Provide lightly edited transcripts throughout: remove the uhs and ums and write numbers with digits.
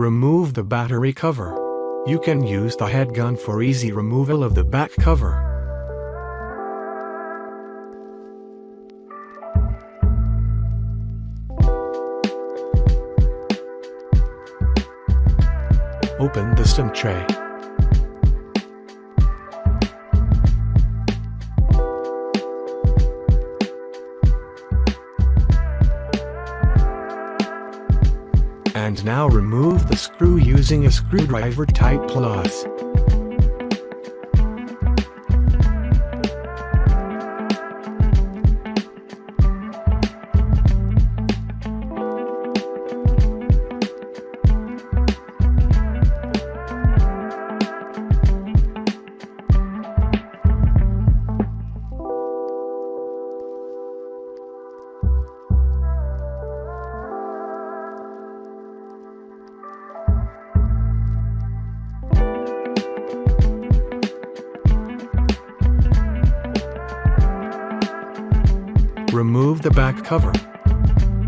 Remove the battery cover. You can use the head gun for easy removal of the back cover. Open the SIM tray. And now remove the screw using a screwdriver type plus. Remove the back cover.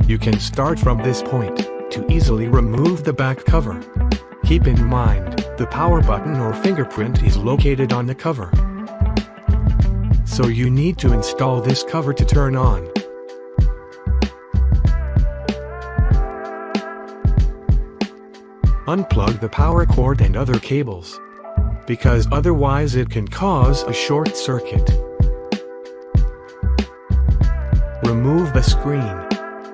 You can start from this point to easily remove the back cover. Keep in mind, the power button or fingerprint is located on the cover. So you need to install this cover to turn on. Unplug the power cord and other cables, because otherwise it can cause a short circuit. Remove the screen.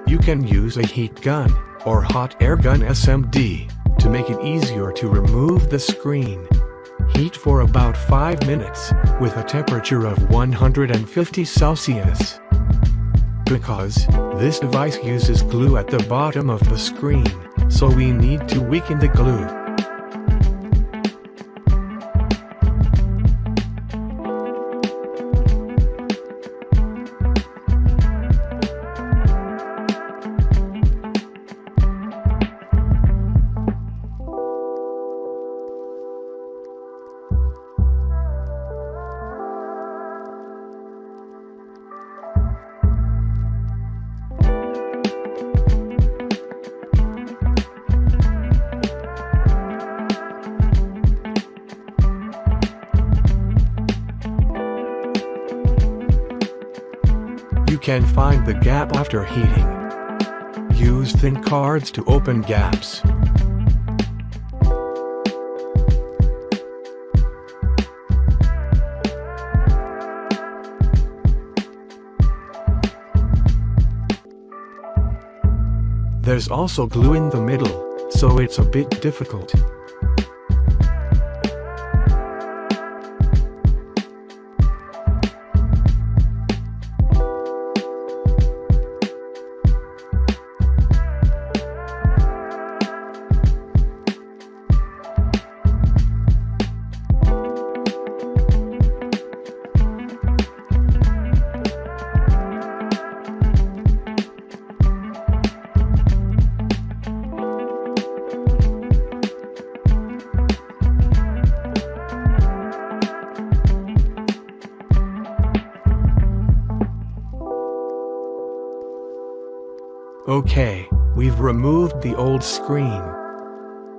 You can use a heat gun or hot air gun SMD to make it easier to remove the screen. Heat for about 5 minutes with a temperature of 150 Celsius. Because this device uses glue at the bottom of the screen, so we need to weaken the glue. You can find the gap after heating. Use thin cards to open gaps. There's also glue in the middle, so it's a bit difficult. Okay, we've removed the old screen.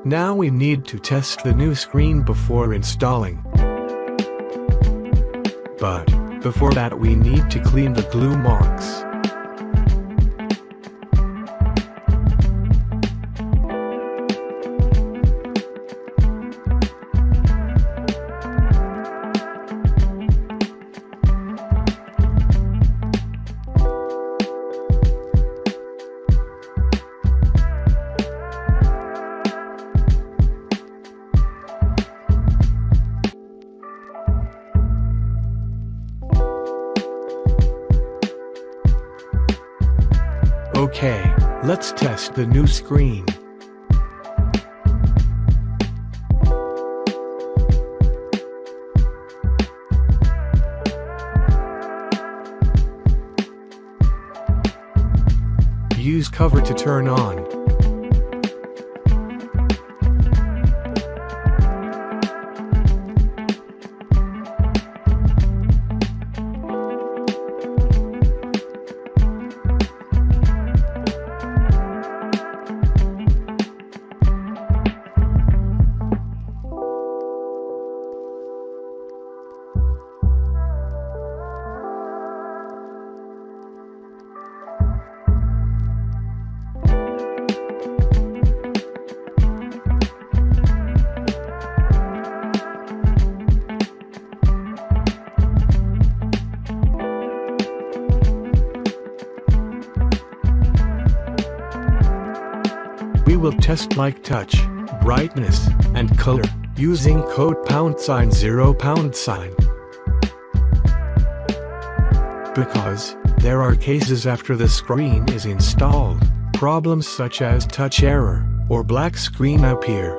Now we need to test the new screen before installing. But before that we need to clean the glue marks. Okay, let's test the new screen. Use cover to turn on. will test like touch, brightness, and color, using code #0 Because there are cases after the screen is installed, problems such as touch error, or black screen appear.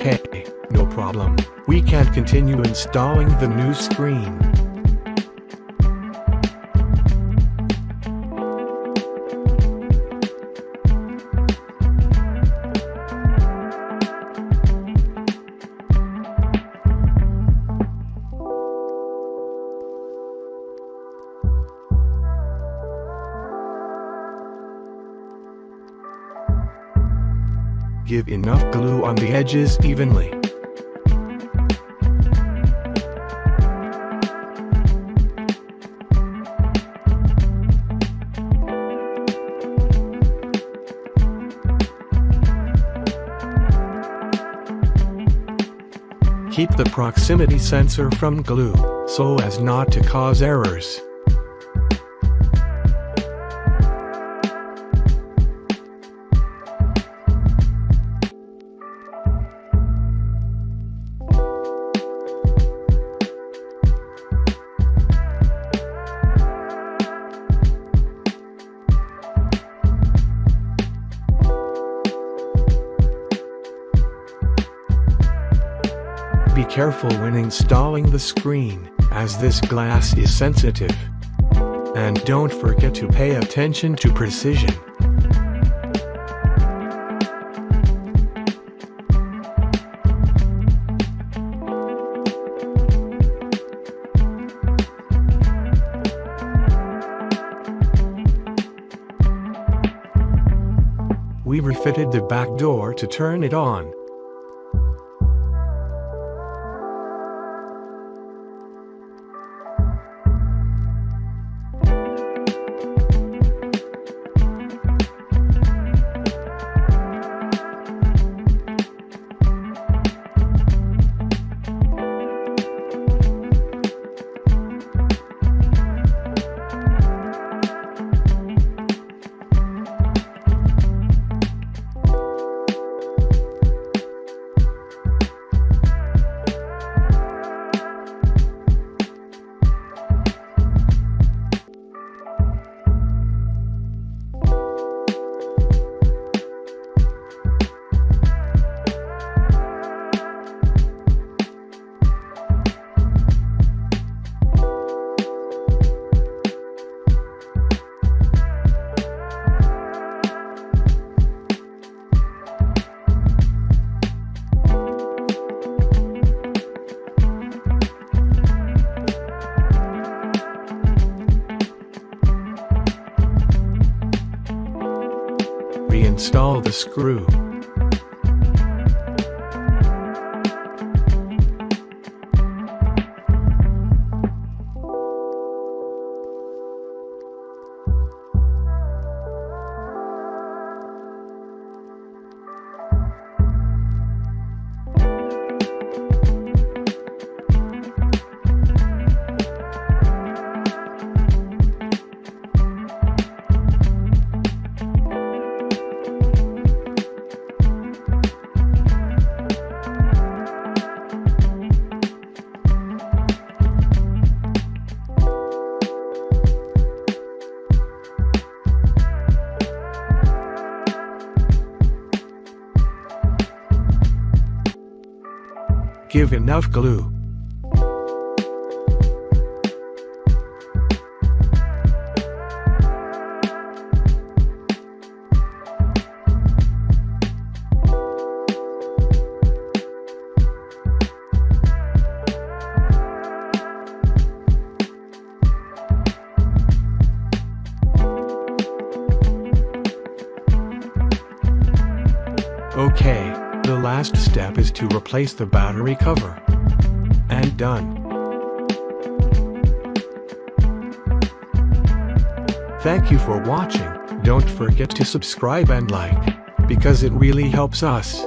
Hey, no problem, we can continue installing the new screen. Give enough glue on the edges evenly. Keep the proximity sensor from glue, so as not to cause errors. Be careful when installing the screen, as this glass is sensitive. And don't forget to pay attention to precision. We refitted the back door to turn it on. Reinstall the screw. Give enough glue. Okay, the last step is to replace the battery cover. And done. Thank you for watching. Don't forget to subscribe and like, because it really helps us.